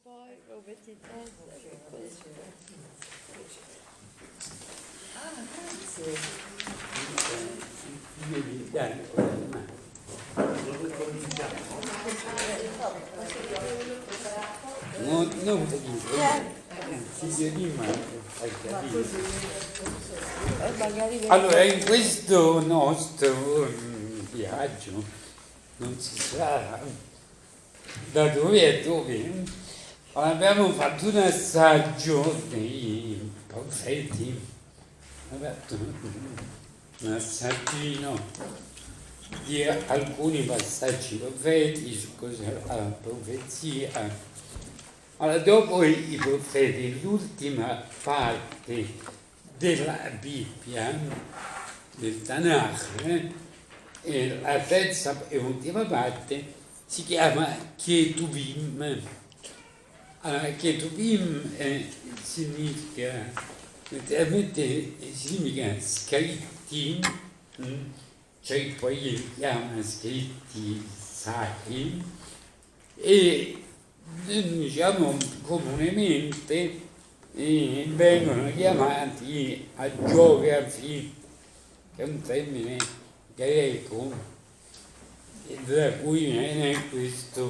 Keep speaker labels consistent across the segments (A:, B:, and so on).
A: poi lo metti in testa che questo.
B: Grazie.
C: Devi dare con la mano. Non figlio di mano, hai capito? Allora, in questo nostro viaggio non si sa da dove a dove. Abbiamo fatto un assaggio dei profeti, abbiamo fatto un assaggino di alcuni passaggi profetici, cos'è la profezia. Allora, dopo i profeti, l'ultima parte della Bibbia, del Tanakh, e la terza e ultima parte si chiama Ketuvim. Allora, Ketuvim significa, letteralmente significa scritti, cioè poi li chiama scritti sacri, e diciamo comunemente vengono chiamati agiografi, che è un termine greco, da cui viene questa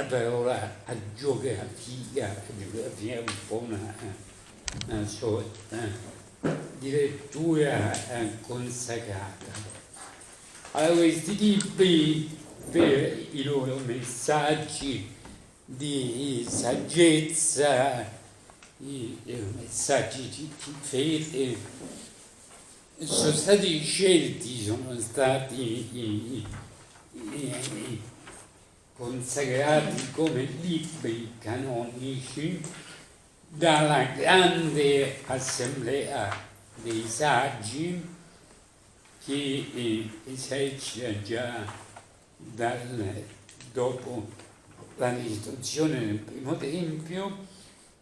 C: parola agiografia. Geografia è un po' una sorta di lettura consacrata. Allora, questi libri, per i loro messaggi di saggezza, i messaggi di fede, sono stati scelti, sono stati consacrati come libri canonici dalla grande assemblea dei saggi, che esercita già dopo la distruzione del primo tempio,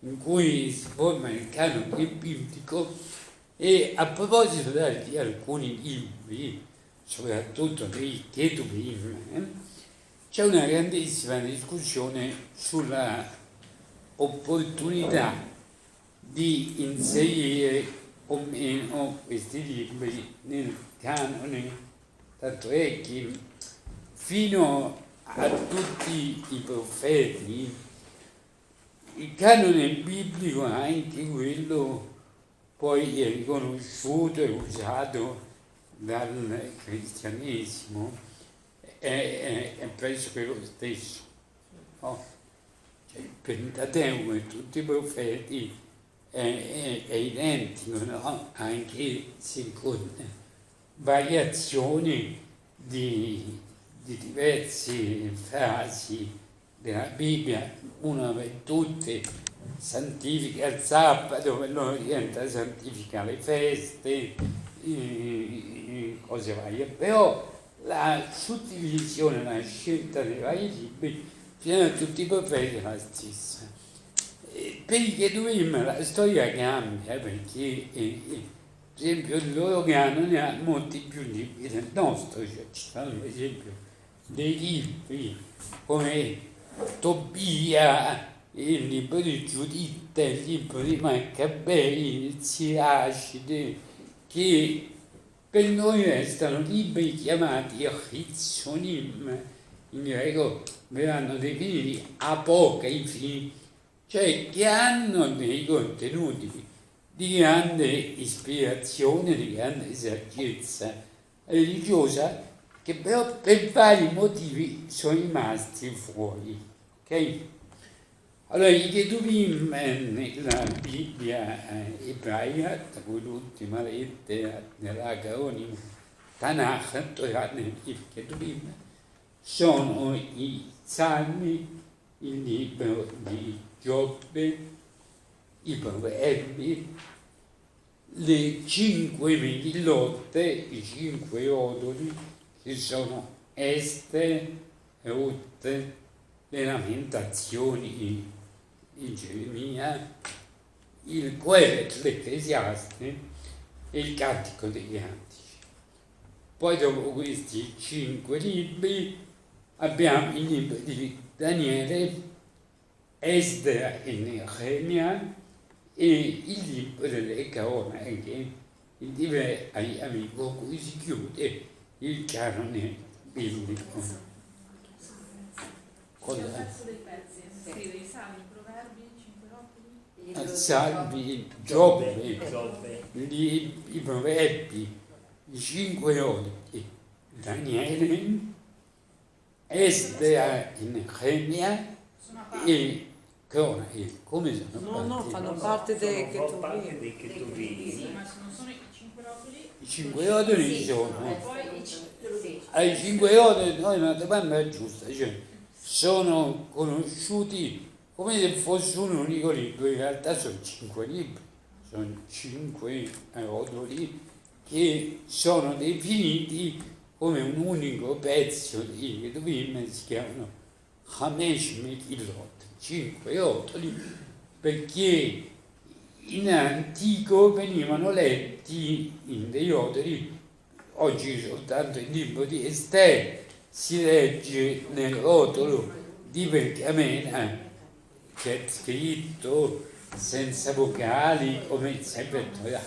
C: in cui si forma il canone biblico. E a proposito di alcuni libri, soprattutto dei Ketuvim, c'è una grandissima discussione sulla opportunità di inserire o meno questi libri nel canone, tanto è che fino a tutti i profeti il canone biblico, anche quello poi è riconosciuto e usato dal cristianesimo, è pressoché lo stesso, no? Cioè, il Pentateuco e tutti i profeti è identico, no? Anche se con variazioni di diverse frasi della Bibbia, una per tutte santifica il sabato, quello diventa santifica le feste, cose varie, però la suddivisione, la scelta dei vari libri fino a tutti i profeti è la stessa. Per i Ketuvim la storia cambia, perché per esempio il loro canone ha molti più libri del nostro, cioè ci sono per esempio dei libri come Tobia, il libro di Giuditta, il libro di Maccabei, il Siracide, che per noi restano libri chiamati Chizzonim, in greco verranno definiti apocrifi, cioè che hanno dei contenuti di grande ispirazione, di grande saggezza religiosa, che però per vari motivi sono rimasti fuori. Ok? Allora, i Ketuvim nella Bibbia ebraica, tra cui l'ultima lettera nell'acronimo Tanakh, Torah nel Ketuvim, sono i Salmi, il libro di Giobbe, i Proverbi, le 5 Megillotte, i 5 odori, che sono Ester, Rut, le Lamentazioni di Geremia, il Coelet, l'Ecclesiaste e il Cantico dei Cantici. Poi dopo questi 5 libri abbiamo i libri di Daniele, Esdra e Nehemia, e il libro delle cronache, dove amico cui si chiude il canone biblico.
D: Il pezzo dei pezzi, scrive i salmi, i proverbi, i cinque rotoli.
C: Salvi, Giobbe,
E: Giobbe,
C: i proverbi, i cinque rotoli, Daniele, Esdra e Nehemia e cronache. Come sono?
A: No, fanno parte dei
E: sono parte
A: Ketuvim.
E: dei Ketuvim.
D: Sì, ma se non sono i cinque rotoli.
C: I cinque rotoli sono.
B: Sì.
C: Ai cinque rotoli, no, è una domanda giusta, cioè, sono conosciuti come se fosse un unico libro, in realtà sono 5 libri, sono 5 rotoli che sono definiti come un unico pezzo di Ketuvim, si chiamano Hamesh Mekilot, 5 rotoli, perché in antico venivano letti in dei rotoli. Oggi soltanto il libro di Ester si legge nel rotolo di pergamena, che è scritto senza vocali come sempre Torah.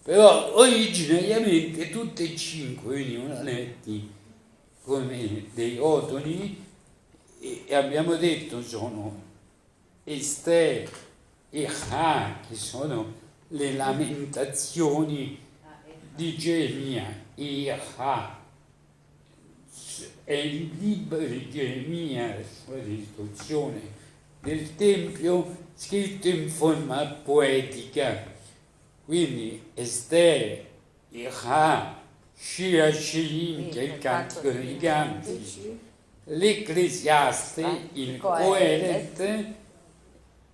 C: Però originariamente tutti e 5 venivano letti come dei rotoli, e abbiamo detto sono Ester e Ha, che sono le lamentazioni di Geremia. E Ha è il libro di Geremia, la sua distruzione del Tempio, scritto in forma poetica. Quindi Ester e Ha, Shira Shirim, che è il cantico dei cantici, l'Ecclesiaste, il Coelet,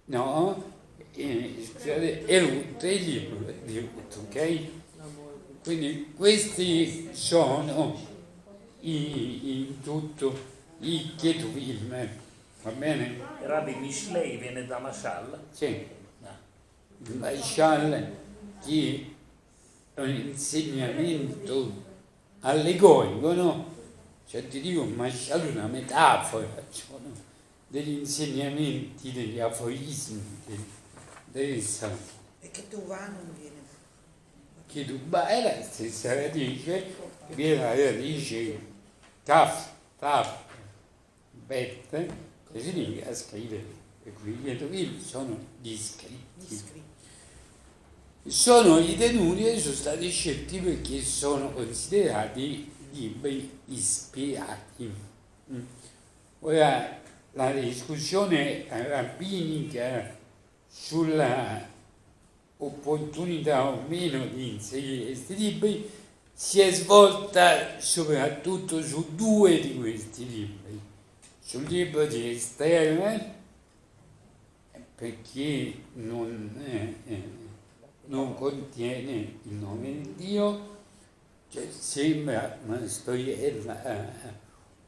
C: no? Scusate, e Ruth, il libro di Ruth, ok? Quindi questi sono in tutto i Ketuvim, va bene?
E: Rabbi Mishlei viene da Mashal.
C: Sì, il Mashal che è un insegnamento allegorico, no? Cioè ti dico, un Mashal è una metafora, sono degli insegnamenti, degli aforismi, dei salmi.
B: E che tu va non viene.
C: Che Duba è la stessa radice, viene la radice taf, bet, che significa scrivere, e quindi i Ketuvim sono gli scritti. Sono ritenuti e sono stati scelti perché sono considerati libri ispirati. Ora, la discussione rabbinica sulla opportunità o meno di inserire questi libri si è svolta soprattutto su 2 di questi libri. Sul libro di Ester, perché non contiene il nome di Dio, cioè sembra una storiella,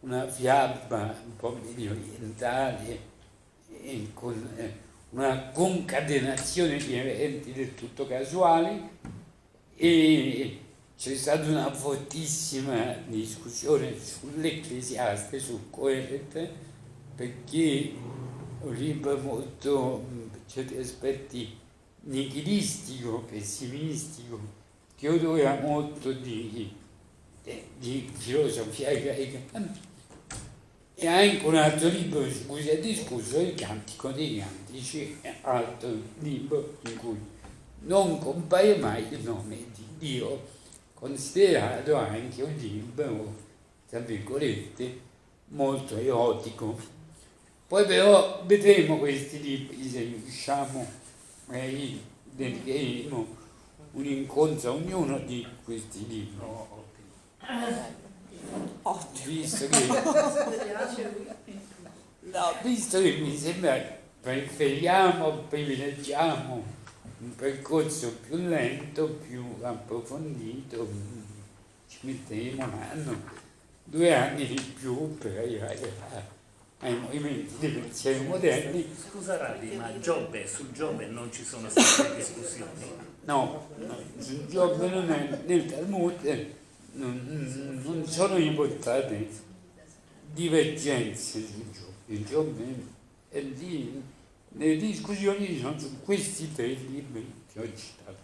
C: una fiaba un po' medio orientale, con una concatenazione di eventi del tutto casuali, e c'è stata una fortissima discussione sull'Ecclesiaste, sul Coelet, perché è un libro molto, per certi aspetti, nichilistico, pessimistico, che odora molto di filosofia greca. E anche un altro libro su cui si è discusso è il Cantico dei Cantici, altro libro in cui non compare mai il nome di Dio, considerato anche un libro, tra virgolette, molto erotico. Poi però vedremo questi libri, se riusciamo, magari dedicheremo un incontro a ognuno di questi libri. Visto che mi sembra privilegiamo un percorso più lento, più approfondito, ci metteremo 1 anno, 2 anni di più per arrivare ai movimenti dei pensieri moderni.
E: Scusa Rabbi, ma su Giobbe non ci sono state discussioni?
C: No, su Giobbe non è, nel Talmud non sono riportate divergenze su Giobbe. Giobbe è lì le discussioni sono su questi 3 libri che ho citato.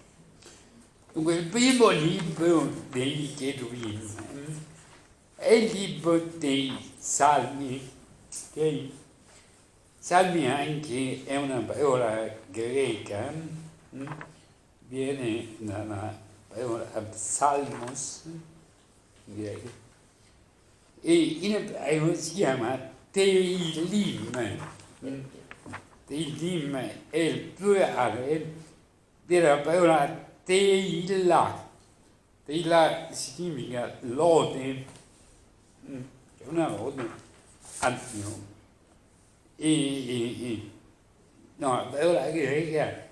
C: Dunque, il primo libro dei Cherubim è il libro dei Salmi, okay? Salmi anche è una parola greca, viene dalla parola psalmos, greco, e in ebraico si chiama Teilim. Teilim è il plurale della parola Teillah. Teillah significa lode, è una lode a Dio. No, la parola greca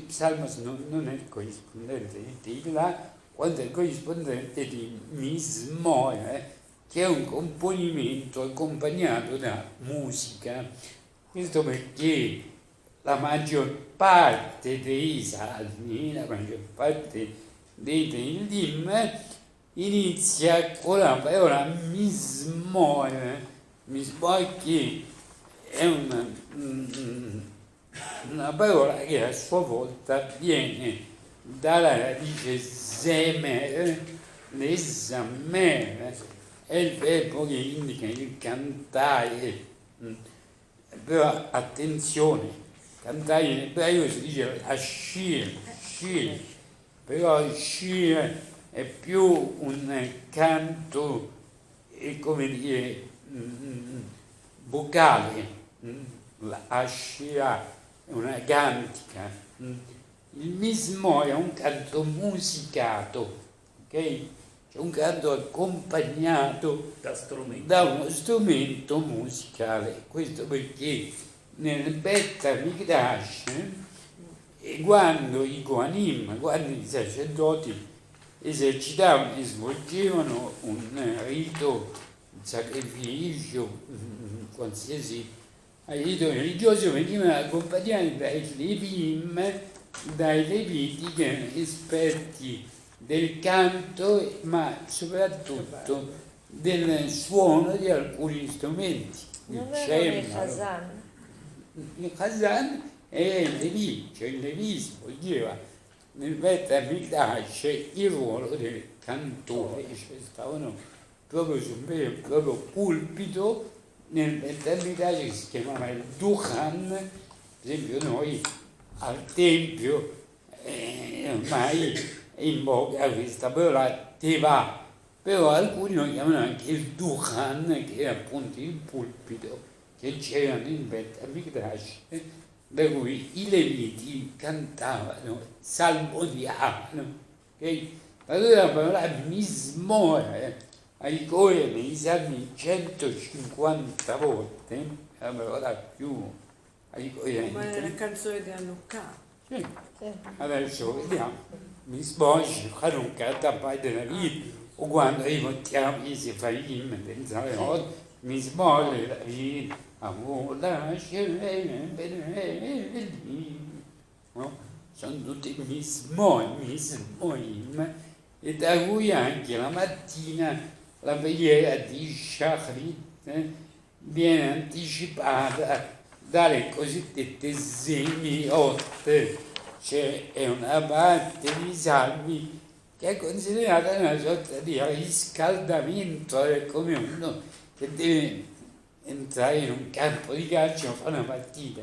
C: Psalmos non è il corrispondente di Teillah, quanto è il corrispondente di Mismor, che è un componimento accompagnato da musica. Questo perché la maggior parte dei salmi, la maggior parte dei Teilim inizia con la parola Mismor, Mismor che è una parola che a sua volta viene dalla radice Zemer, l'esamer, è il verbo che indica il cantare. Però attenzione, cantare in ebraico si dice ashir, shir, però shir è più un canto, come dire, vocale, la ashira è una cantica, il mismo è un canto musicato, ok? C'è un canto accompagnato da uno strumento musicale. Questo perché nel Bet Hamikdash, quando i Kohanim, quando i sacerdoti esercitavano e svolgevano un rito, un sacrificio, qualsiasi rito religioso, venivano accompagnati dai Levim, dai Leviti che erano esperti del canto, ma soprattutto del suono di alcuni strumenti.
A: Non erano i Chazan.
C: Il Chazan è il Levi, cioè il Levi svolgeva nel Bet Hamikdash il ruolo del cantore, cioè stavano proprio su un vero e proprio pulpito nel Bet Hamikdash che si chiamava il Duchan. Per esempio noi al Tempio ormai in voga questa parola Teva, però alcuni lo chiamano anche il Duchan, che è appunto il pulpito che c'era nel Bet Hamikdash, da cui i Leviti cantavano, salmodiavano. Okay? Allora la parola Mismor ricorre nei Salmi 150 volte, è la parola più ricorrente.
B: Ma è la canzone di Hanukkah.
C: Sì. Adesso vediamo. Mismor, Hanukkah, Tappai della vita, o quando riportiamo i Sefarim del Zalot, Mismor della vita, Avola, no? Sono tutti Mismorim, e da cui anche la mattina la preghiera di Shachrit viene anticipata dalle cosiddette Semiot. Cioè è una parte di salmi che è considerata una sorta di riscaldamento, è come uno che deve entrare in un campo di calcio o fare una partita.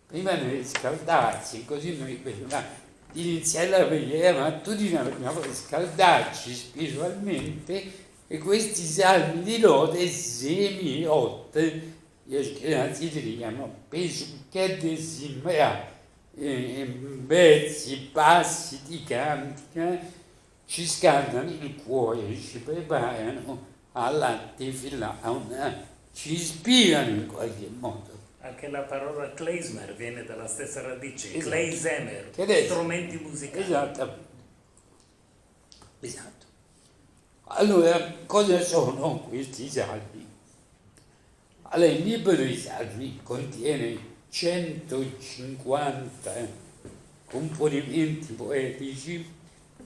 C: Prima deve riscaldarsi, così noi prima di iniziare la preghiera, ma tutti dobbiamo riscaldarci spiritualmente, e questi salmi di lode, Semiot, gli ashkenazi li chiamano Pesukhet e Simra, pezzi, passi di cantica, ci scaldano il cuore, ci preparano alla tefillah, ci ispirano in qualche modo.
E: Anche la parola klezmer viene dalla stessa radice,
C: Esatto.
E: klezmer,
C: Che adesso-
E: strumenti musicali.
C: Esatto. Allora, cosa sono questi salmi? Allora, il libro dei salmi contiene 150 componimenti poetici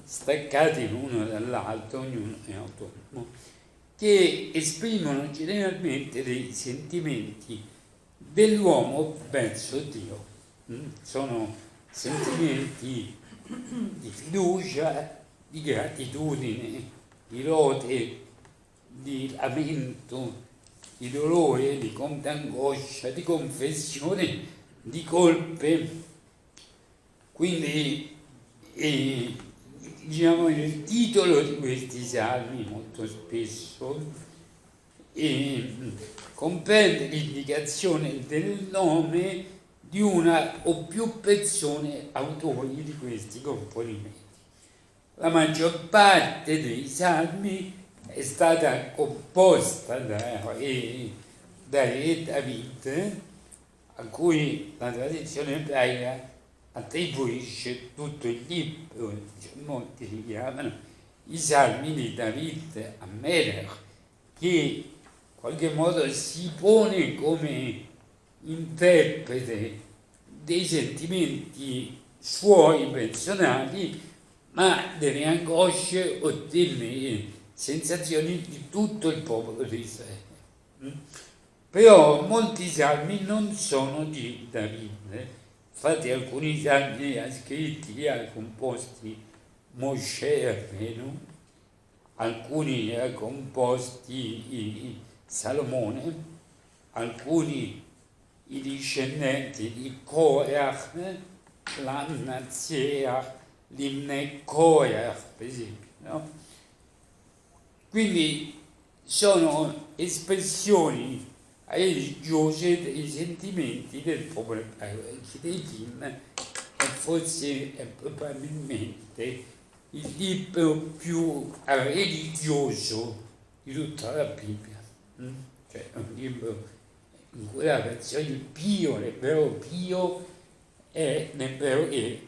C: staccati l'uno dall'altro, ognuno è autonomo, che esprimono generalmente dei sentimenti dell'uomo verso Dio. Sono sentimenti di fiducia, di gratitudine, di lode, di lamento, di dolore, di angoscia, di confessione, di colpe. Quindi diciamo, il titolo di questi salmi molto spesso comprende l'indicazione del nome di una o più persone autori di questi componimenti. La maggior parte dei salmi è stata composta da re David, a cui la tradizione ebraica attribuisce tutto il libro, molti li chiamano i salmi di David a Melech, che in qualche modo si pone come interprete dei sentimenti suoi personali, ma delle angosce o delle sensazioni di tutto il popolo di Israele. Però molti salmi non sono di Davide, infatti alcuni salmi li ha scritti, li ha composti Mosè Rabbeinu, alcuni li ha composti Salomone, alcuni i discendenti di Korach, l'Amnazia, l'Imne Korach, per esempio. No? Quindi sono espressioni religiose dei sentimenti del popolo ebraico. Il Chidetim è forse probabilmente il libro più religioso di tutta la Bibbia. Cioè è un libro in cui la versione Pio, l'ebreo Pio, è l'ebreo che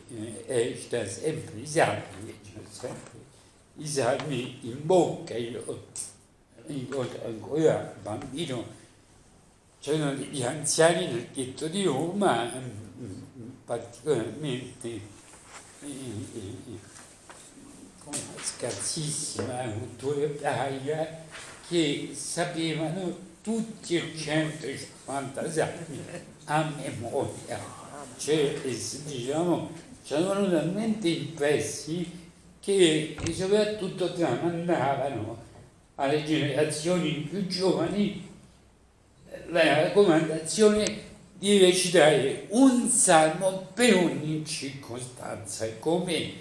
C: sta sempre i salmi, sempre i salmi in bocca. Io ricordo ancora bambino, c'erano degli anziani del ghetto di Roma, particolarmente con una scarsissima cultura ebraica, che sapevano tutti e 150 salmi a memoria, cioè diciamo c'erano talmente impressi che soprattutto tramandavano alle generazioni più giovani la raccomandazione di recitare un salmo per ogni circostanza, come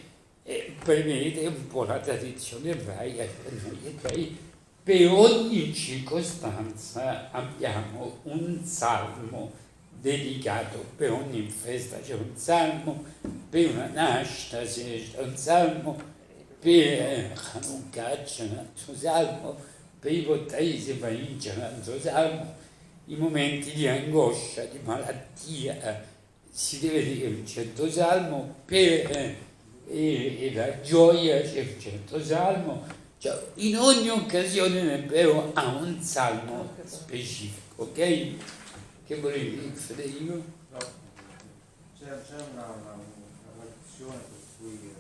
C: prevede un po' la tradizione ebraica. Noi ebrei per ogni circostanza abbiamo un salmo dedicato, per ogni festa c'è un salmo, per una nascita c'è un salmo, per Hanukkah c'è un altro salmo, per i battesimi c'è un altro salmo, i momenti di angoscia, di malattia si deve dire un certo salmo, per la gioia c'è un certo salmo. Cioè, in ogni occasione l'ebreo ha un salmo specifico, ok? Che volevi dire, Federico?
F: No, c'è una tradizione per cui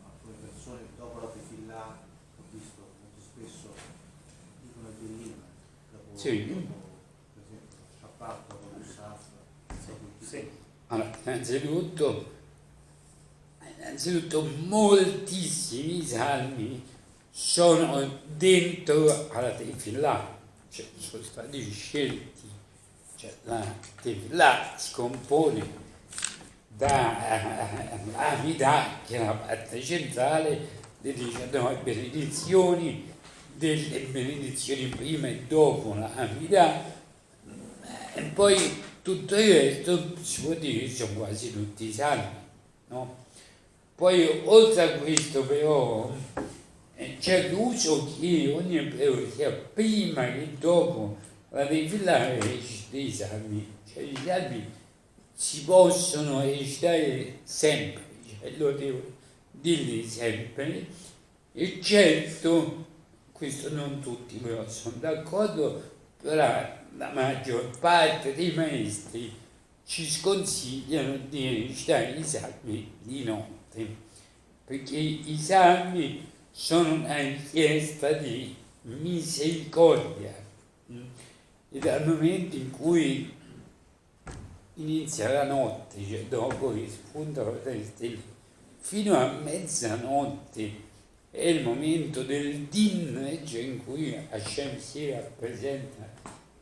F: alcune persone dopo la tefillah, ho visto molto spesso, dicono il Tehillim, dopo,
C: Sì.
F: per esempio, Shabbat, dopo il Shabbat.
E: Sì.
C: Allora, innanzitutto moltissimi salmi sono dentro alla tefillah, cioè sono stati scelti, cioè la tefillah si compone dall'Amida, che è la parte centrale, delle 19 benedizioni, delle benedizioni prima e dopo l'Amida, e poi tutto il resto si può dire che sono quasi tutti i salmi, no? Poi oltre a questo però c'è l'uso che ogni ebreo sia prima che dopo la tefillah recita dei salmi, cioè i salmi si possono recitare sempre, cioè lo devo dirli sempre, e certo, questo non tutti però sono d'accordo, però la maggior parte dei maestri ci sconsigliano di recitare i salmi di notte, perché i salmi sono una richiesta di misericordia, e dal momento in cui inizia la notte, cioè dopo che spuntano le stelle, fino a mezzanotte è il momento del din, cioè in cui Hashem si rappresenta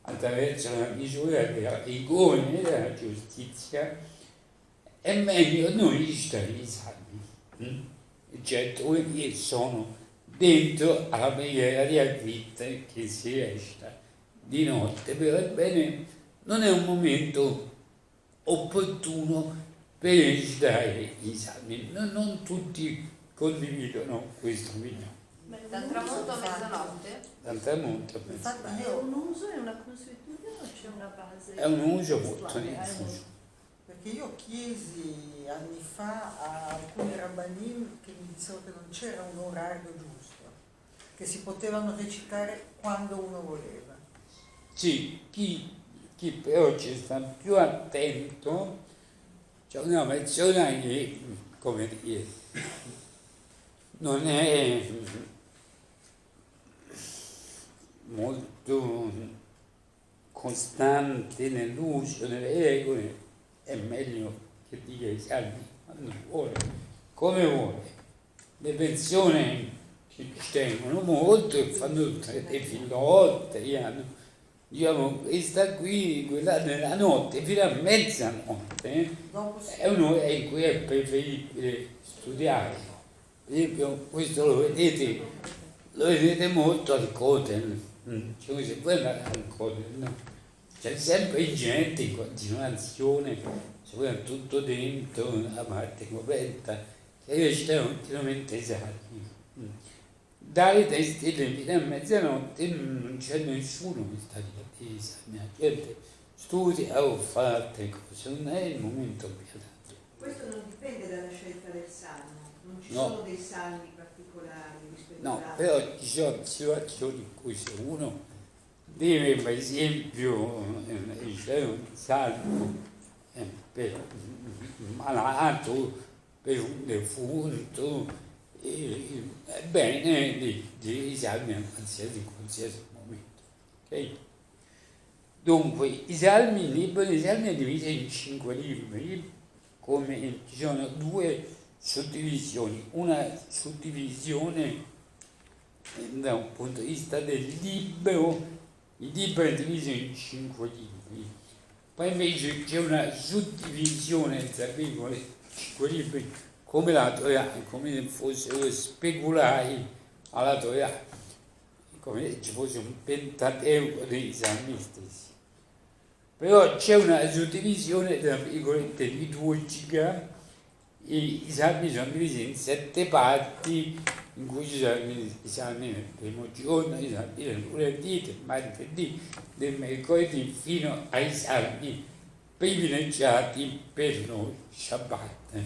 C: attraverso la misura della rigore e della giustizia. È meglio noi stare i salmi, certo che sono dentro alla preghiera di Arvit che si recita di notte, però ebbene non è un momento opportuno per recitare i salmi, non tutti condividono questa opinione.
A: Dal tramonto a mezzanotte?
C: Dal tramonto a
G: Infatti
C: mezzanotte.
G: è un uso, è una consuetudine o c'è una base?
C: È un uso molto
G: testuale?
C: diffuso.
H: Perché io chiesi anni fa a alcuni rabbanim che mi dissero che non c'era un orario giusto, che si potevano recitare quando uno voleva.
C: Sì, chi però ci sta più attento, c'è una persona che, come dire, non è molto costante nell'uso delle regole, è meglio che dica i salmi quando vuole, come vuole. Le persone che ci tengono molto e fanno tutte le filotte, hanno, diciamo, questa qui, quella della notte, fino a mezzanotte, è un'ora in cui è preferibile studiare. Per esempio, questo lo vedete molto al Kotel, cioè, se voi andate al Kotel, no? C'è sempre gente in continuazione, soprattutto dentro la parte coperta, che recitano continuamente i salmi. Dalle teste fino a mezzanotte non c'è nessuno che sta lì, la gente studia o fa altre cose, non è il momento più adatto.
G: Questo non dipende dalla scelta del salmo, non ci
C: No.
G: sono dei salmi particolari rispetto
C: No,
G: all'altro.
C: però ci sono situazioni in cui se uno deve, per esempio, recitare un salmo per un malato, per un defunto, è bene di salmi in qualsiasi momento. Okay? Dunque, i salmi, il libro dei salmi è diviso in 5 libri, come ci sono 2 suddivisioni. Una suddivisione da un punto di vista del libro, il libro è diviso in 5 libri, poi invece c'è una suddivisione tra i 5 libri come la Torah, come se fossero speculari alla Torah, come se ci fosse un pentateuco dei salmi stessi. Però c'è una suddivisione, tra virgolette, liturgica. I salmi sono divisi in 7 parti, in cui ci sono i salmi nel primo giorno, i salmi del lunedì, del martedì, del mercoledì, fino ai salmi privilegiati per noi, Shabbat.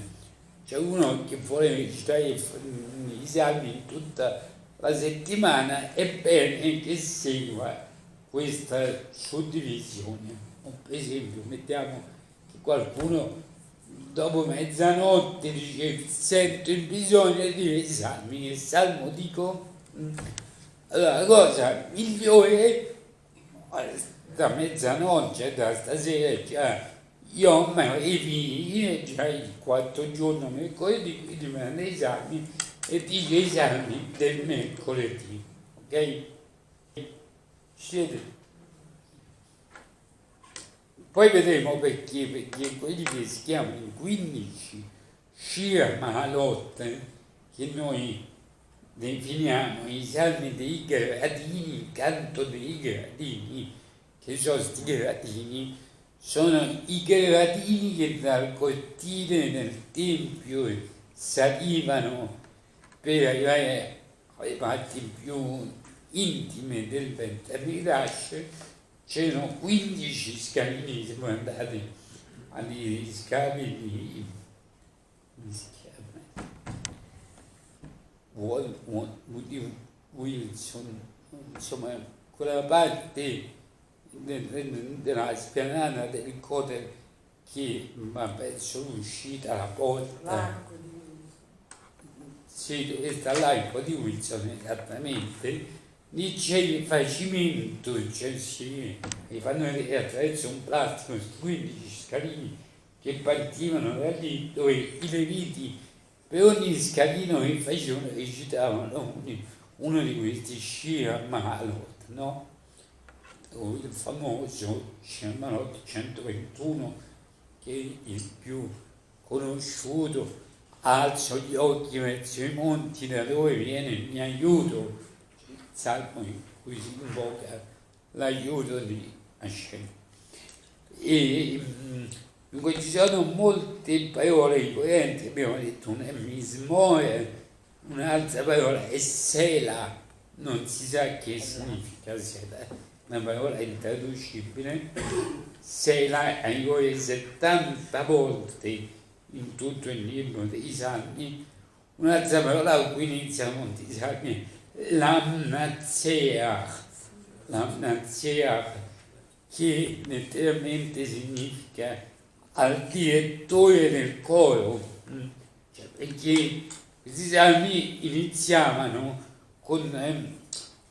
C: C'è uno che vuole recitare i salmi tutta la settimana, è bene che segua questa suddivisione. Per esempio, mettiamo che qualcuno dopo mezzanotte dice: sento il bisogno di dire i salmi, che salmo dico? Allora la cosa migliore da mezzanotte, da stasera già Yom e figli, già il 4 giorno mercoledì, quindi prende i salmi e dice i salmi del mercoledì, ok? Siete? Poi vedremo perché quelli che si chiamano i 15 Shir Mahalot, che noi definiamo i salmi dei gradini, il canto dei gradini, che sono sti gradini, sono i gradini che dal cortile del Tempio salivano per arrivare alle parti più intime del Beit HaMikdash. C'erano 15 scalini, se voi andate agli scavi di, come si chiama? Wilson, insomma, quella parte della spianata del Kotel che va verso l'uscita, la porta.
H: L'arco di Wilson.
C: Sì, dove sta l'arco di Wilson, esattamente. lì c'è il rifacimento, cioè si fanno attraverso un plastico 15 scalini che partivano da lì, dove i leviti per ogni scalino che facevano recitavano uno di questi Shira Mahalot, no? Il famoso Shirmanot 121, che è il più conosciuto. Alzo gli occhi verso i monti, da dove viene il mio aiuto, il salmo in cui si invoca l'aiuto di Hashem. E dunque ci sono molte parole coerenti, abbiamo detto un mismore, un'altra parola è Sela, non si sa che significa Sela, una parola intraducibile. Sela arriva 70 volte in tutto il libro dei Salmi. Un'altra parola a cui inizia Monti Salmi è Lamnatseach, che letteralmente significa al direttore del coro, cioè, perché questi salmi iniziavano con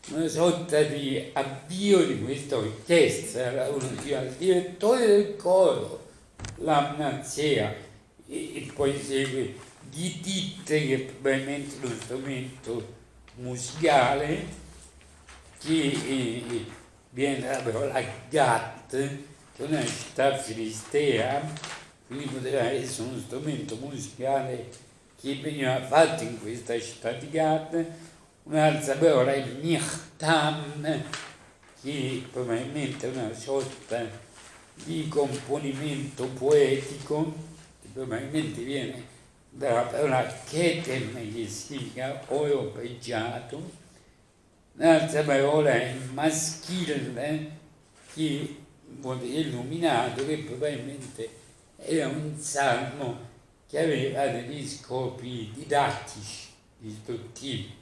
C: una sorta di avvio di questa orchestra, uno diceva al direttore del coro, Lamnatseach, e poi segue Gitit, che è probabilmente lo strumento musicale, che viene dalla parola Gat, che è una città filistea, quindi poteva essere uno strumento musicale che veniva fatto in questa città di Gat. Un'altra parola è Nichtam, che probabilmente è una sorta di componimento poetico, probabilmente viene dalla parola Ketem, che significa oro pregiato. Un'altra parola è maschile, che vuol dire illuminato, che probabilmente era un salmo che aveva degli scopi didattici, istruttivi.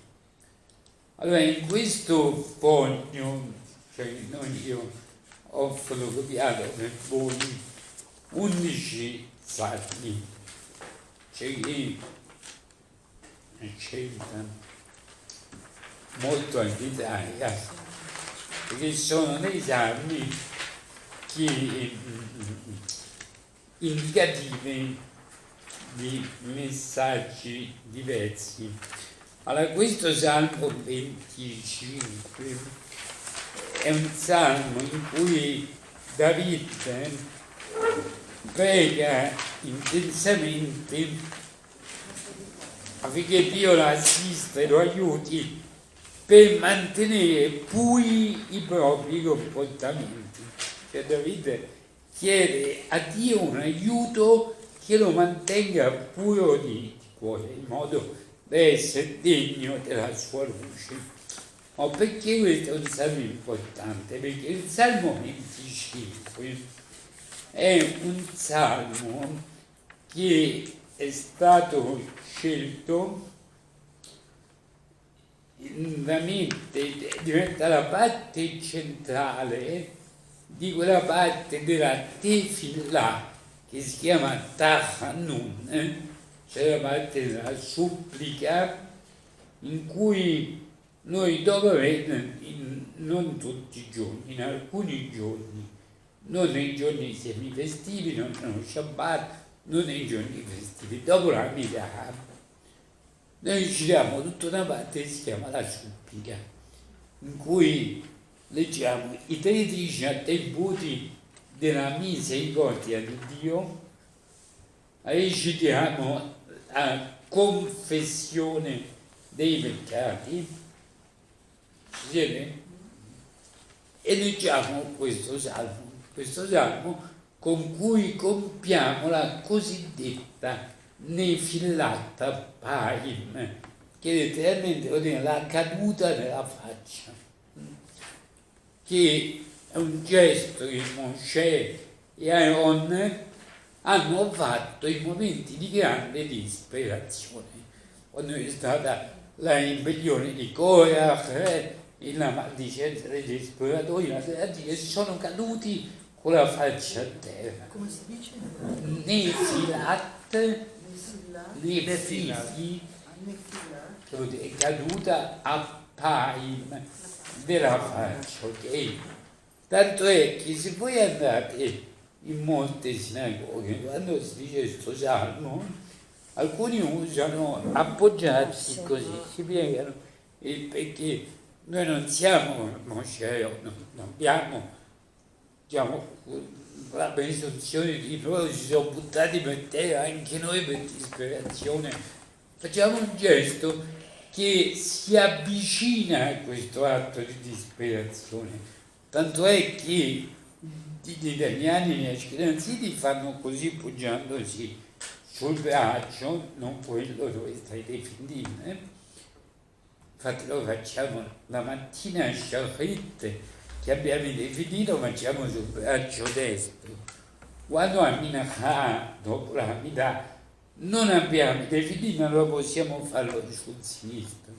C: Allora, in questo foglio, cioè io ho fotocopiato per voi 11 salmi, c'è una scelta molto arbitraria, perché sono dei salmi che indicativi di messaggi diversi. Allora, questo salmo 25 è un salmo in cui Davide prega intensamente affinché Dio lo assista e lo aiuti per mantenere puri i propri comportamenti. Cioè Davide chiede a Dio un aiuto che lo mantenga puro di cuore, in modo da essere degno della sua luce. Ma perché questo è un salmo importante? Perché il Salmo 25 è un salmo che è stato scelto, diventa la parte centrale di quella parte della Tefillah che si chiama Tachanun, cioè la parte della supplica, in cui noi dopo non tutti i giorni, in alcuni giorni, non nei giorni semifestivi, non nello Shabbat, non nei giorni festivi, dopo la Midah, noi giriamo tutta una parte che si chiama la supplica, in cui leggiamo i 13 attributi della misericordia di Dio, recitiamo la confessione dei peccati, ci siete? E leggiamo questo salmo con cui compiamo la cosiddetta Nefillat Paim, che letteralmente vuol dire la caduta della faccia, che è un gesto che Mosè e Aaron hanno fatto in momenti di grande disperazione, quando è stata la ribellione di Korach e la maldicenza degli esploratori, che sono caduti con la faccia a terra.
H: Come si dice?
C: Nefilati, è caduta a Paim della faccia, ok? Tanto è che se voi andate in molte sinagoghe, quando si dice questo salmo, alcuni usano appoggiarsi così, si piegano, perché noi non siamo Mosè, non abbiamo, diciamo, la presunzione di noi si sono buttati per terra anche noi per disperazione. Facciamo un gesto che si avvicina a questo atto di disperazione. Tanto è che gli italiani e gli ashkenaziti fanno così poggiandosi sul braccio, non quello dove stai definendo. Infatti lo facciamo la mattina a Shacharit, che abbiamo definito, facciamo sul braccio destro. Quando a Minachah, dopo la Amidah, non abbiamo definito, allora possiamo farlo sul sinistro.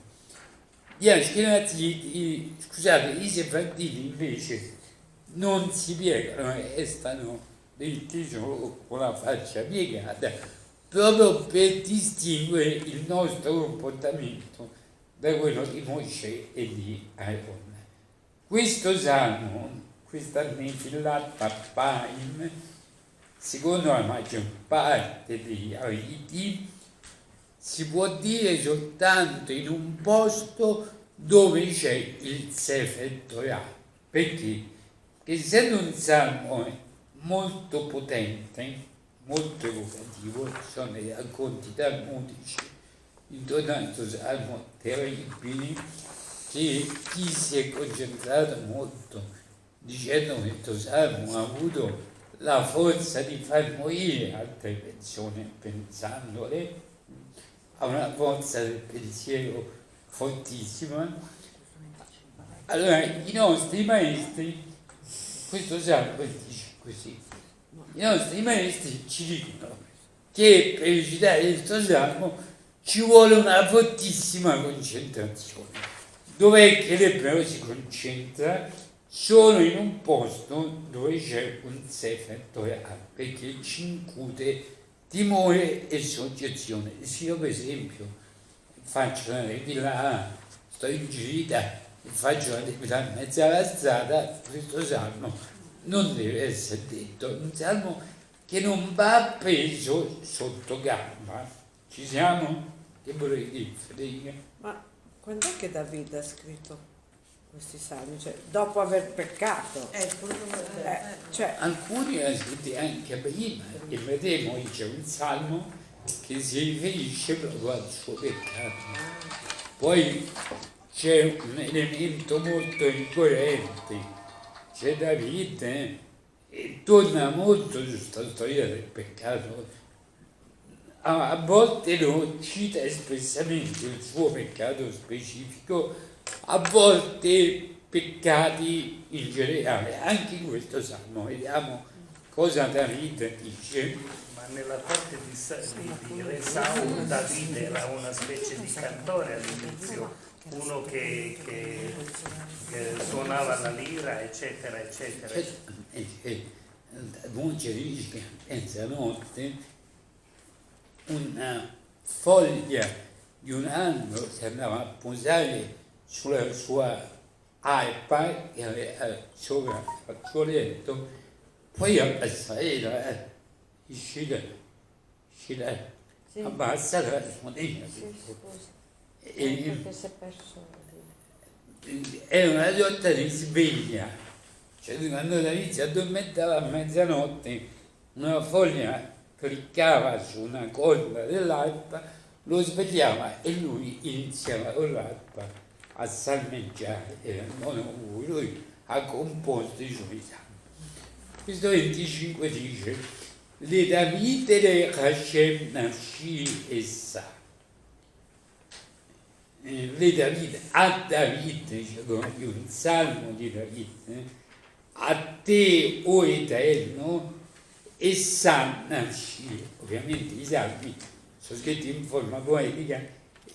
C: Gli ashkenaziti, scusate, i sefarditi invece non si piegano e stanno dritti solo con la faccia piegata, proprio per distinguere il nostro comportamento da quello di Mosè e di Aaron. Questo salmo, questa Nefilat Papaim, secondo la maggior parte degli Ariti, si può dire soltanto in un posto dove c'è il Sefer Torah. Perché? Perché essendo un salmo molto potente, molto evocativo, ci sono dei racconti talmudici intorno a questo salmo terribili, che chi si è concentrato molto dicendo che questo salmo ha avuto la forza di far morire altre persone pensandole, ha una forza del pensiero fortissima. Allora i nostri maestri, questo salmo dice così, i nostri maestri ci dicono che per recitare questo salmo ci vuole una fortissima concentrazione. Dov'è che l'ebreo si concentra? Solo in un posto dove c'è un Sefer Torah, perché ci incute timore e soggezione. Se io per esempio faccio una là, sto in gita e faccio una attività in mezzo alla strada, questo salmo non deve essere detto, un salmo che non va preso sotto gamba. Ci siamo? Che vorrei dire, Federica?
B: Ma quando è che Davide ha scritto questi salmi? Cioè, dopo aver peccato? Cioè,
C: Alcuni li ha scritti anche prima, e vedremo che c'è un salmo che si riferisce proprio al suo peccato. Poi c'è un elemento molto incoerente, c'è Davide e torna molto su questa storia del peccato. A volte lo cita espressamente il suo peccato specifico, a volte peccati in generale. Anche in questo salmo vediamo cosa Davide dice.
E: Ma nella corte di Re Saul, Davide era una specie di cantore all'inizio, uno che suonava la lira, eccetera, eccetera.
C: Voce dice mezzanotte una foglia di un albero si andava a posare sulla sua arpa che aveva sopra il fazzoletto, poi abbassa uscire, abbassa la suoneria. È una sorta di sveglia, cioè quando Davide si addormentava a mezzanotte una foglia cliccava su una corda dell'arpa, lo svegliava e lui iniziava con l'arpa a salmeggiare, era il modo con cui lui ha composto i suoi salmi. Questo 25 dice: le Davide le Hashem Nashi Essa. Le Davide, a Davide, cioè un salmo di Davide, a te, o Eterno, e Sannaci, ovviamente i salmi sono scritti in forma poetica,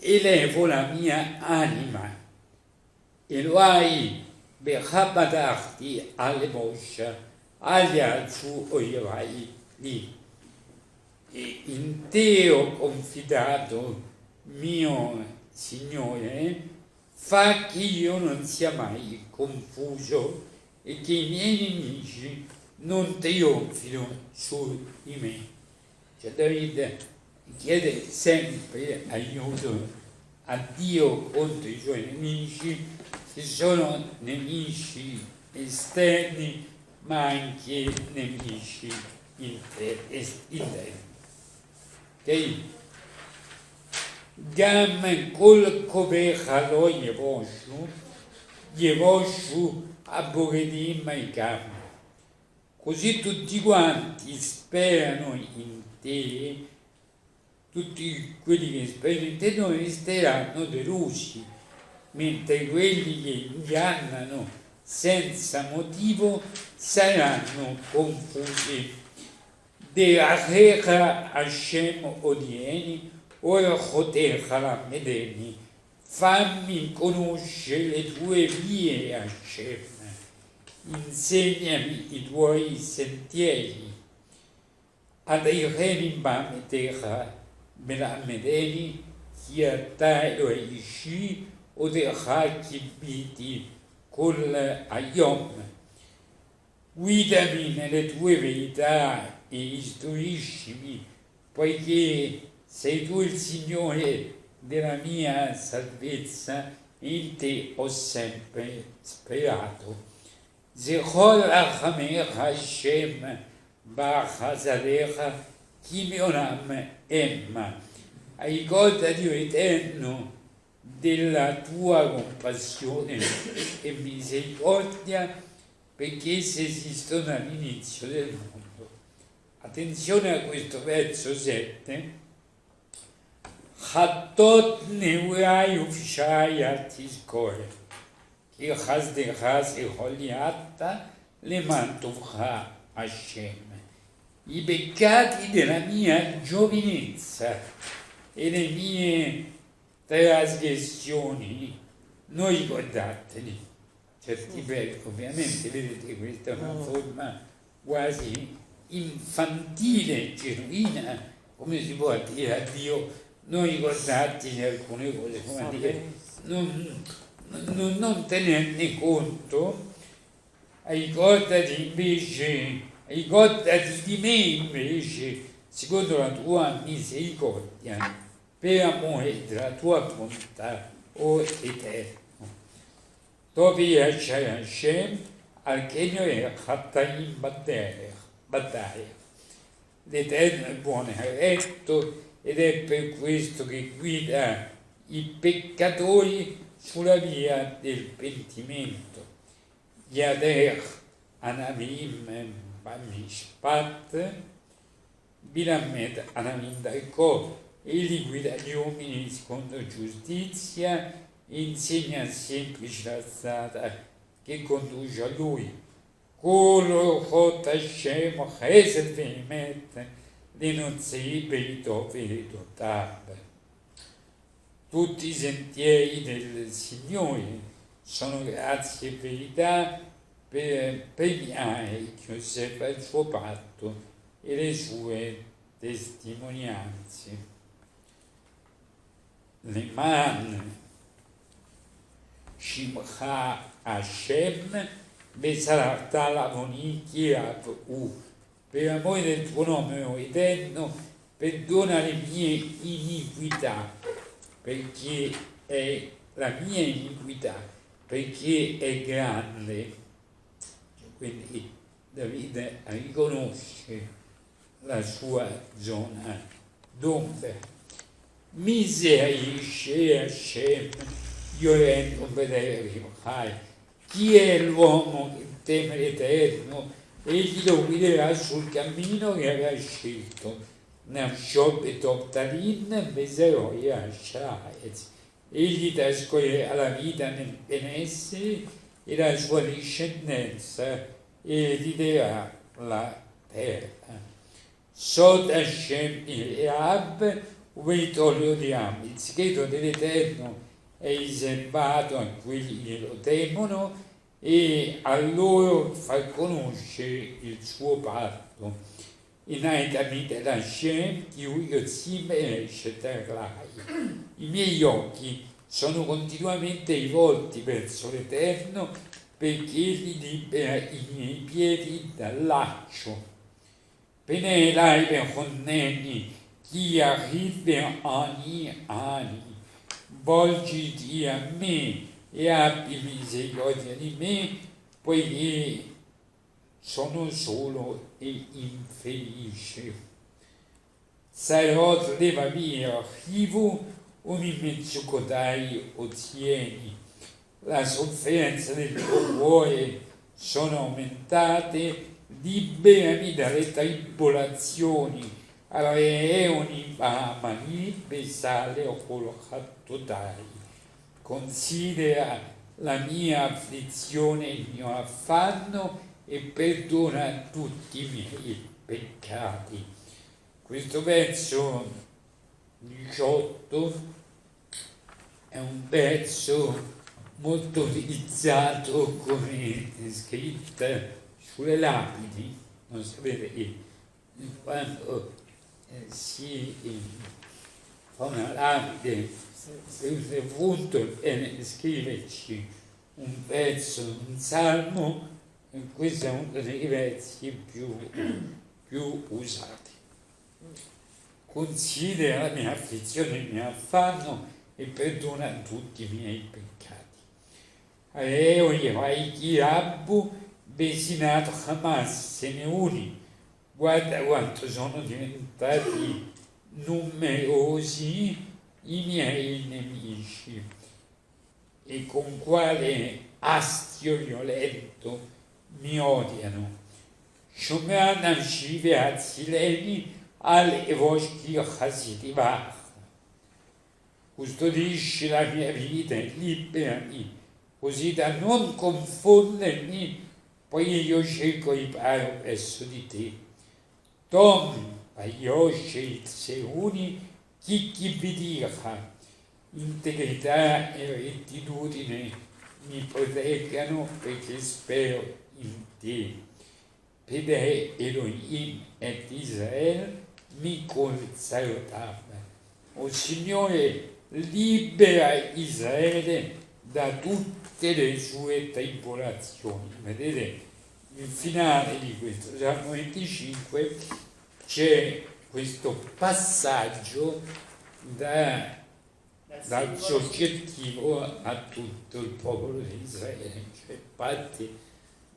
C: elevo la mia anima, Elohai bechabadachti alle Moshe, agli alzu oirai lì. In te ho confidato, mio Signore, fa che io non sia mai confuso e che i miei nemici non trionfino su di me. Cioè Davide chiede sempre aiuto a Dio contro i suoi nemici, che sono nemici esterni ma anche nemici interni. Ok? Gam col covecha lo Yevoshu aboredim ai gam. Così tutti quanti sperano in te, tutti quelli che sperano in te non resteranno delusi, mentre quelli che ingannano senza motivo saranno confusi. De'achecha Hashem odieni, ora chotecha la medeni, fammi conoscere le tue vie, Hashem, insegnami i tuoi sentieri. Adeicheni bametecha melamedeni, chi a te lo ishi, odecha kibiti col ayom. Guidami nelle tue verità e istruiscimi, poiché sei tu il Signore della mia salvezza, in te ho sempre sperato. Zechol achamecha Hashem ba'chazalecha chi meonam emma. Ricorda, Dio eterno, della tua compassione e misericordia, perché esse esistono all'inizio del mondo. Attenzione a questo verso 7. Chatot neurai ufshai artiskore, che chasdechas e holiatta le mantuvcha Hashem. I peccati della mia giovinezza e le mie trasgressioni, non ricordateli. Certi versi, ovviamente, vedete, questa è una forma quasi infantile, genuina, come si può dire a Dio, non ricordarti di alcune cose, come dire, non tenerne conto, ricordati di me invece, secondo la tua misericordia, per amore della tua bontà, o Eterno. Tovi Hashem al Kenyoer Hattaim Battare. L'Eterno è buono e retto, ed è per questo che guida i peccatori sulla via del pentimento. Yader Anavim Bamishpat Bilamed Anavim Darko. Egli guida gli uomini secondo giustizia e insegna semplice la strada che conduce a lui. Kol Chot Hashem Chesed Ve'emet Denozei Beitov Ve'edotab. Tutti i sentieri del Signore sono grazia e verità per premiare chi osserva il suo patto e le sue testimonianze. Leman Shimcha Hashem Besarata Lavoni Kirav U. Per amore del tuo nome, o Eterno, perdona le mie iniquità, perché è la mia iniquità, perché è grande. Quindi Davide riconosce la sua zona d'ombra. Miserisce Hashem, io rendo vedere Rimchai. Chi è l'uomo che teme l'Eterno? Egli lo guiderà sul cammino che aveva scelto. Nashot e Toptalin, Beseroi Ashaez. Egli trascorrerà la vita nel benessere e la sua discendenza erediterà la terra. Sod Hashem Iliab, Uveitolio di Am. Il segreto dell'Eterno è riservato a quelli che lo temono e a loro far conoscere il suo patto. I miei occhi sono continuamente rivolti verso l'Eterno perché Egli libera i miei piedi dal laccio. Penelai per connegni, chi arriva ogni anni, volgiti a me e abbi misericordia di me, poiché sono solo e infelice. Sarò leva via arrivo, ogni mezzo codai ottieni. La sofferenza del tuo cuore sono aumentate, liberami dalle tribolazioni, areoni amani, besale o colocato dai. Considera la mia afflizione e il mio affanno e perdona tutti i miei peccati. Questo verso 18 è un verso molto utilizzato come scritta sulle lapidi. Non sapete che quando si fa una lapide si usa appunto bene scriverci un verso, un salmo, e questo è uno dei versi più usati. Considera la mia afflizione e il mio affanno e perdona tutti i miei peccati. Io Yehai Chiabbu, Besinato Hamas, se ne uni. Guarda quanto sono diventati numerosi i miei nemici e con quale astio violento mi odiano. Shumana Shive Azileni al Evoshki Hasidivach. Custodisci la mia vita e liberami, così da non confondermi, poi io cerco di riparo presso di te. Tom, Ayoshe Seuni, chi vidica, integrità e rettitudine mi proteggano perché spero in te. Pede Elohim et Israel mi consaltava. O Signore, libera Israele da tutte le sue tribolazioni. Vedete, il finale di questo Salmo 25 c'è questo passaggio dal soggettivo a tutto il popolo di Israele, cioè parte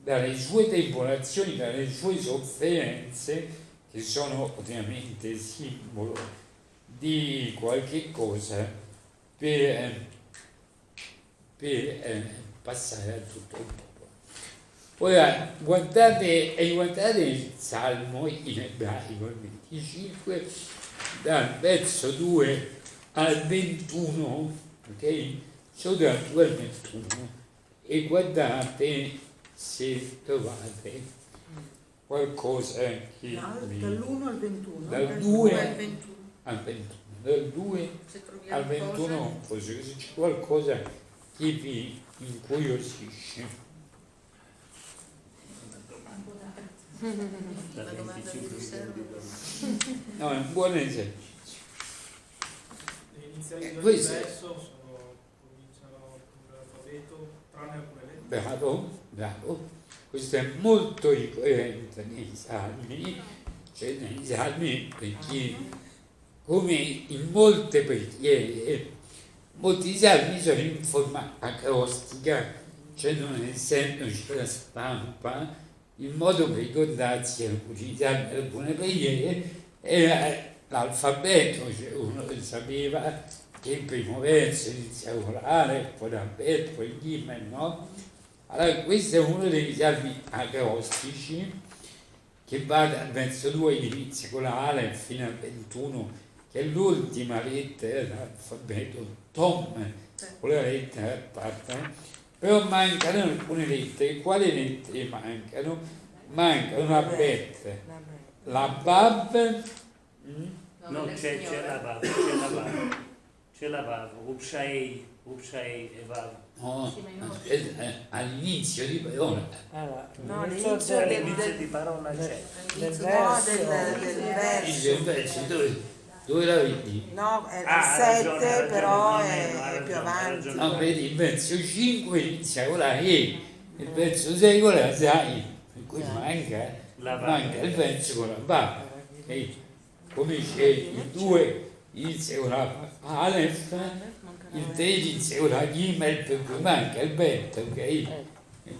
C: dalle sue tribolazioni, dalle sue sofferenze, che sono ovviamente simbolo di qualche cosa per passare a tutto il popolo. Ora guardate il Salmo in ebraico, il 25, dal verso 2 al 21, ok? Solo dal 2 al 21, e guardate se trovate qualcosa che
H: dall'1 al 21,
C: dal 2 al 21, dal 2 al 21, così se c'è qualcosa che vi incuriosisce.
A: La domanda di riserva.
C: No, è un buon esercizio.
I: Le iniziali del
C: Questo-
I: verso cominciano con l'alfabeto, tranne alcune lettere.
C: Bravo. Questo è molto ricorrente nei salmi, cioè nei salmi, perché come in molte preghiere, molti salmi sono in forma acrostica, cioè non essendoci la stampa, il modo per ricordarsi utilizzare alcune preghiere era l'alfabeto, cioè uno sapeva che il primo verso iniziava con la Ale, poi l'alfabeto, poi il Gimel, no? Allora questo è uno dei salmi acrostici che va dal verso 2, inizia con la Ale fino al 21, che è l'ultima lettera dell'alfabeto, Tom, con la lettera a parte. Però mancano alcune lettere. Quali lettere mancano? Mancano la Bet, la Bab,
E: No, c'è la Vav, Upshai e Vav.
C: no, all'inizio di parola.
B: Allora,
G: No,
B: l'inizio
G: all'inizio
E: All'inizio di parola c'è.
B: del
G: No,
B: verso,
G: del verso.
C: Il verso dove? Dove la vedi?
B: No, è il
E: Ah,
B: 7,
E: ha ragione,
B: però
E: ha
B: è
E: ragione,
B: più
E: ha
B: avanti.
E: ragione.
C: No, vedi, il verso 5 inizia con la E, il verso 6 con la SAI, per cui manca il verso con la VA. E come c'è il 2 inizia con la Aleph, il 3 inizia con la Gimel, per cui manca il Bet, ok? E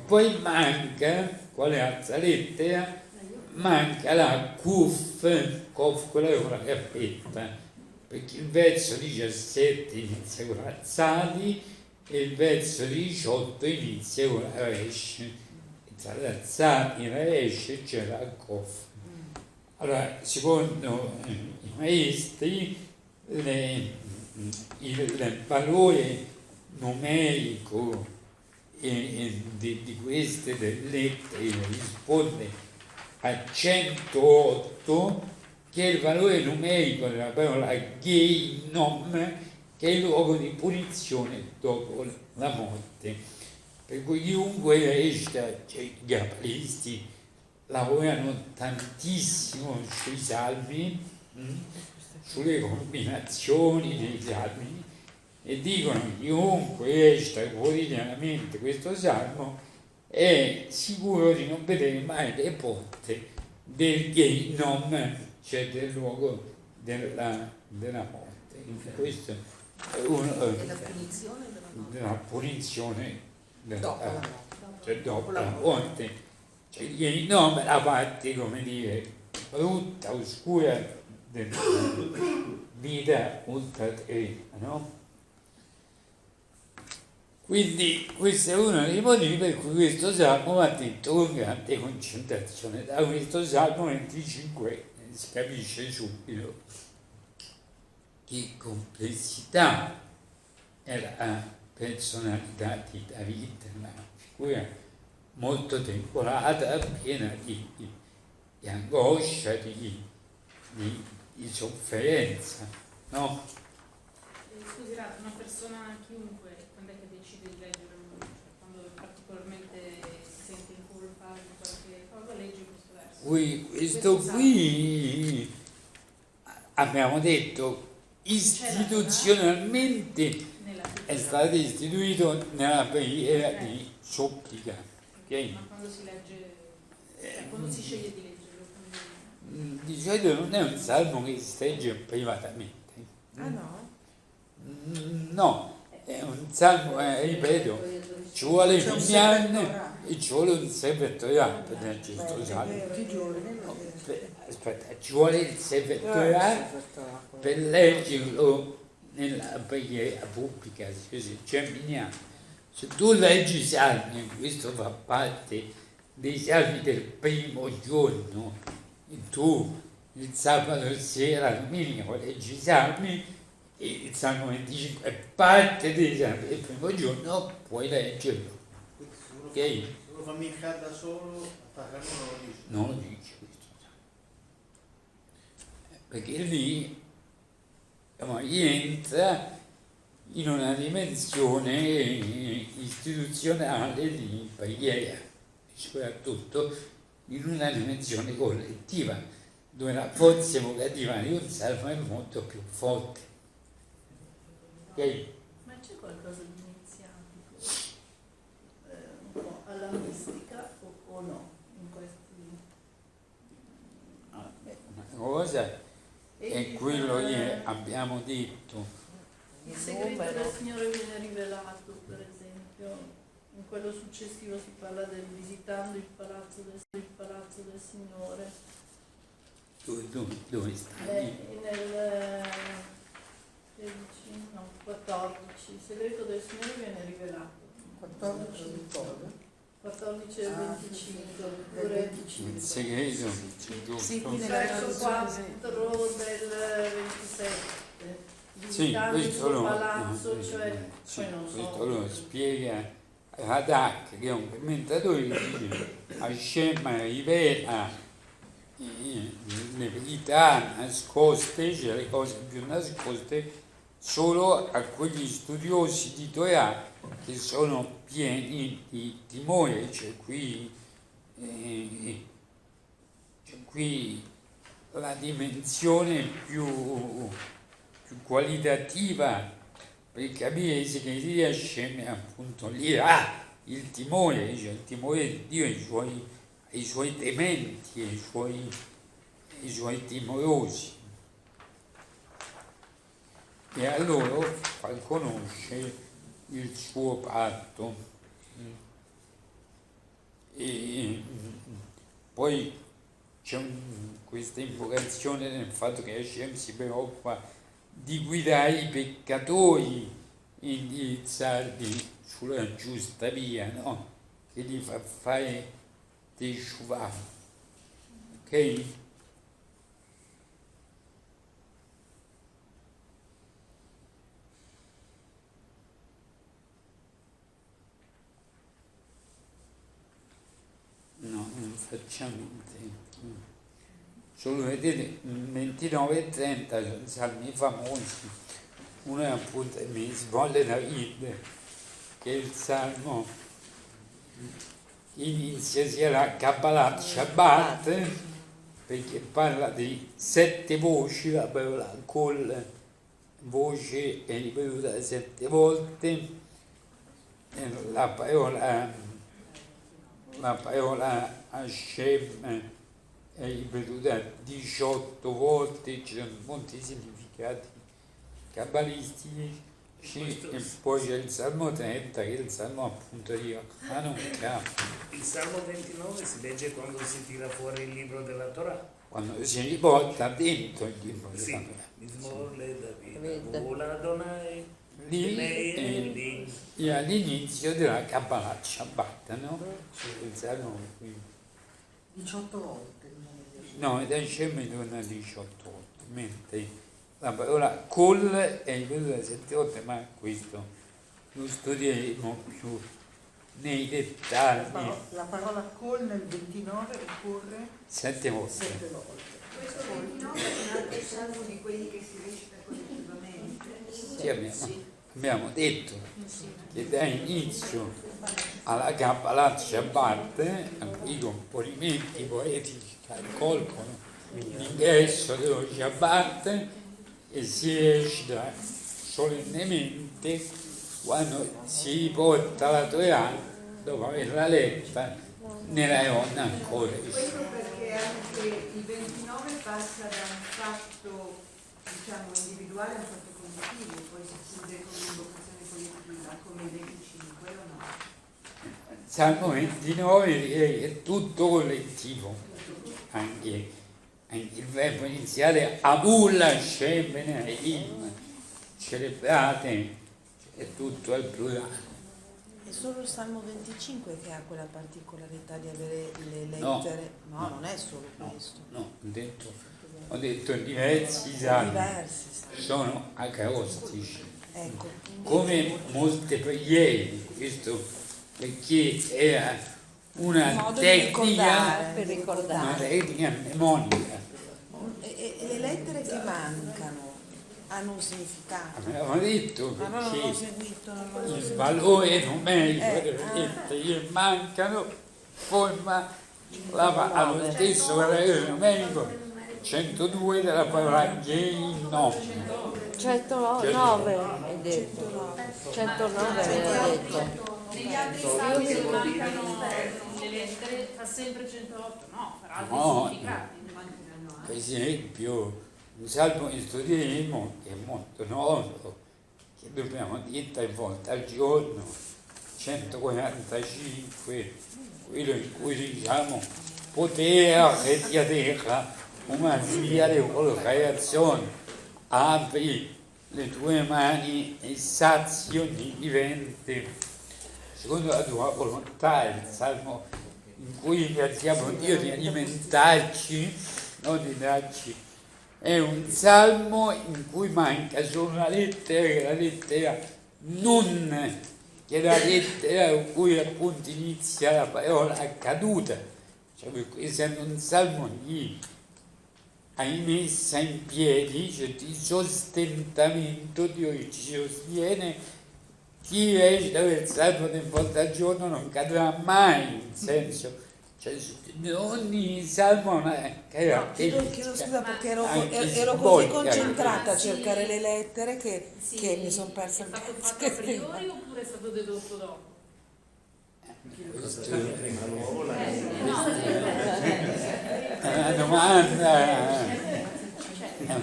C: poi manca, quale altra lettera? Manca la Kof, quella con la cappetta, perché il verso 17 inizia con la Zadi e il verso 18 inizia con la Resh. Tra la Zadi e la Resh c'è la Kof. Allora, secondo i maestri, il valore numerico di queste lettere risponde a 108, che è il valore numerico della parola Geinom, che è il luogo di punizione dopo la morte. Per cui chiunque resta, cioè i cabalisti lavorano tantissimo sui salmi, sulle combinazioni dei salmi, e dicono che chiunque resta quotidianamente questo salmo è sicuro di non vedere mai le porte del Geinom, cioè del luogo della morte. Questo è
A: E la punizione
C: della punizione
B: Dopo la morte.
C: cioè dopo la morte. Cioè il Geinom è la parte, come dire, brutta, oscura della vita ultraterrena, no? Quindi questo è uno dei motivi per cui questo salmo va detto con grande concentrazione. Da questo salmo 25 si capisce subito che complessità è la personalità di David, una figura molto temporata, piena di angoscia, di sofferenza, no?
D: Scusi, Rato, una persona chiunque, quando è che decide di leggere un libro? Cioè, quando particolarmente si sente in colpa di qualche cosa, legge questo verso.
C: Questo qui abbiamo detto istituzionalmente è stato istituito nella preghiera di supplica. Okay?
D: Ma quando si legge, cioè, quando si sceglie di leggerlo?
C: Di solito non è un salmo che si legge privatamente.
B: Ah no?
C: No, è un salmo, ripeto, ci vuole Minyan e ci vuole un Sefer Torah per leggere questo salmo. Aspetta, ci vuole il Sefer Torah per leggerlo nella preghiera pubblica, c'è Minyan. Se tu leggi i salmi, questo fa parte dei salmi del primo giorno, e tu il sabato sera, la domenica, leggi i salmi, e il Salmo 25 è parte dei salmi del primo giorno, puoi leggerlo. Ok?
F: Se lo fa mica da solo, attaccarlo non lo dice.
C: Non lo dice questo salmo. Perché lì rientra in una dimensione istituzionale di preghiera, e soprattutto in una dimensione collettiva, dove la forza evocativa di un salmo è molto più forte. Okay.
A: Ma c'è qualcosa di iniziatico un po' alla mistica o no in questi?
C: Una cosa è quello che abbiamo detto.
A: Il segreto del Signore viene rivelato, per esempio, in quello successivo si parla del visitando il palazzo del Signore.
C: Dove sta?
A: Nel 14, il segreto del Signore viene rivelato.
H: 14 di cosa?
A: 14 e 25, oppure
C: Il segreto,
B: Sì,
C: giusto?
B: qui
A: il
B: nella
A: verso
B: traduzione.
A: 4 del 27.
C: Sì,
A: Visitando il
C: questo
A: suo palazzo, cioè,
C: sì,
A: poi non
C: questo
A: so.
C: lo spiega Radak, che è un commentatore che dice Hashem rivela le verità nascoste, cioè le cose più nascoste, solo a quegli studiosi di Torah che sono pieni di timore. Qui la dimensione più qualitativa per capire se si riesce appunto lì il timore, cioè il timore di Dio ai suoi tementi, ai suoi timorosi. E a loro fa conoscere il suo patto. E poi c'è questa invocazione nel fatto che Hashem si preoccupa di guidare i peccatori, indirizzarli sulla giusta via, no? Che li fa fare teshuvah. Ok? No, non facciamo niente. Solo vedete, 29 e 30 sono salmi famosi. Uno è appunto mi svolle David, che è il salmo che inizia sia la Kabbalat Shabbat, perché parla di 7 voci, la parola col voce è ripetuta 7 volte, la parola Hashem è ripetuta 18 volte, ci sono molti significati cabalistici, e poi c'è il Salmo 30 che è il Salmo appunto di Hanukkah.
E: Il Salmo 29 si legge quando si tira fuori il libro della Torah.
C: Quando si riporta dentro il libro della
E: Sì,
C: Torah.
E: Mismorle Davide, Vola Adonai,
C: Lì è all'inizio della Kabbalah Shabbat, no? Il Salmo
H: 18 volte il nome di Hashem.
C: No, ed Hashem torna 18 volte, mentre la parola Kol è ripetuta 7 volte, ma questo lo studieremo più nei dettagli.
H: La parola col nel 29 ricorre
C: 7 volte.
H: 7 volte.
G: Questo 29 è un altro salmo di quelli che si recita collettivamente.
C: Sì, abbiamo detto che dà inizio alla Kabbalat Shabbat, a cui i componimenti poetici calcolano l'ingresso dello Shabbat e si recita solennemente quando si riporta la Torah dopo averla letta nella Iona ancora.
G: Questo perché anche il 29 passa da un fatto, diciamo, individuale a un fatto collettivo, poi si chiude con un'invocazione collettiva, come il 25 o no?
C: Salmo 29 direi che è tutto collettivo, anche il verbo iniziale Abul Hashem Benaim, celebrate, è tutto al plurale.
B: È solo il Salmo 25 che ha quella particolarità di avere le
C: No,
B: lettere? No,
C: no,
B: non è solo questo.
C: No, ho detto diversi salmi
B: Diversi.
C: sono acrostici,
B: Ecco.
C: come molte preghiere, questo perché era una
B: Modo di
C: tecnica,
B: per ricordare.
C: una tecnica mnemonica.
B: E le lettere che mancano hanno un significato.
C: Abbiamo detto
B: Ma non l'ho
C: perché
B: seguito, non l'ho
C: il
B: seguito.
C: valore numerico delle lettere che mancano forma allo stesso valore numerico 102 della parola Geinom.
J: 109 hai detto. 109 aveva detto.
D: Negli altri salmi che mancano le lettere fa sempre 108, no, farà altri
C: No,
D: significati.
C: Per esempio, un salmo che studieremo che è molto noto, che dobbiamo dire 3 volte al giorno, 145, quello in cui diciamo potere e diateca, una via di creazione, apri le tue mani e sazi ogni vivente, secondo la tua volontà. È il salmo in cui ringraziamo Dio di alimentarci, non di darci. È un salmo in cui manca solo una lettera, che è la lettera Nun, che è la lettera con cui appunto inizia la parola caduta. Cioè, essendo un salmo di messa in piedi, cioè di sostentamento, Dio ci sostiene, chi recita il salmo 3 volte al giorno non cadrà mai, in senso cioè, ogni salmo era
B: Chiedo scusa perché ero così
C: simbolica,
B: concentrata a cercare le lettere che mi sono persa
D: È
B: il
D: stato
B: pezzo.
D: fatto a priori oppure è stato dedotto dopo?
C: È una domanda
D: Cioè,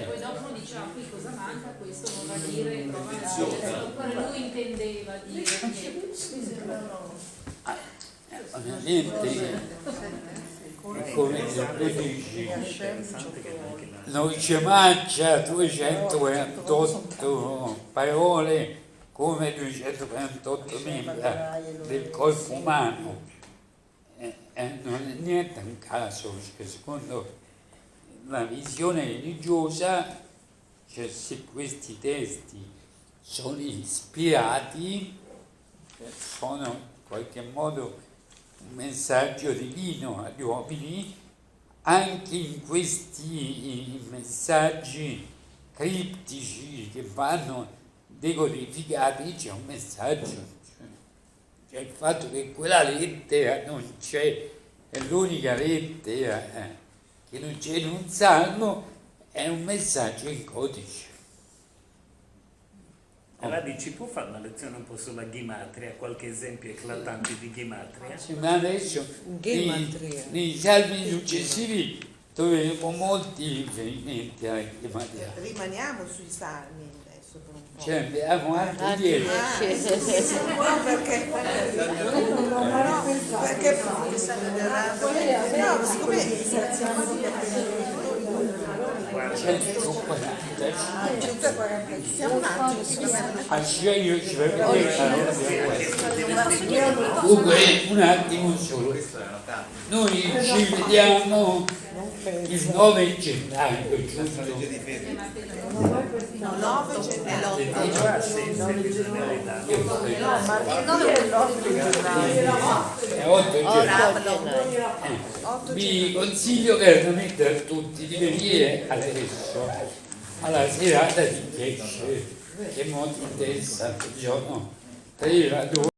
D: poi dopo uno diceva qui cosa manca, questo non va a dire, prova a dire, oppure lui intendeva dire che
C: ovviamente come dici, noi ci mangia 248 parole come 248 membra del corpo umano. Non è niente un caso, cioè, secondo la visione religiosa, cioè, se questi testi sono ispirati, sono in qualche modo un messaggio divino agli uomini, anche in questi messaggi criptici che vanno decodificati c'è un messaggio. Cioè il fatto che quella lettera non c'è, è l'unica lettera che non c'è in un salmo, è un messaggio in codice.
E: Radi, ci può fare una lezione un po' sulla ghimatria, qualche esempio eclatante di ghimatria?
C: Sì, ma adesso nei salmi successivi troveremo molti riferimenti alla ghimatria.
H: Rimaniamo sui salmi adesso per un po'.
C: Cioè andiamo anche dietro.
H: No, perché siamo un attimo
C: io ci comunque un attimo solo, noi ci vediamo il 9 gennaio, giusto?
H: No, 9 gennaio.
C: È 8 gennaio. Vi consiglio veramente a tutti di venire adesso alla serata di Pesce, che è molto interessante, il giorno 3 raduni.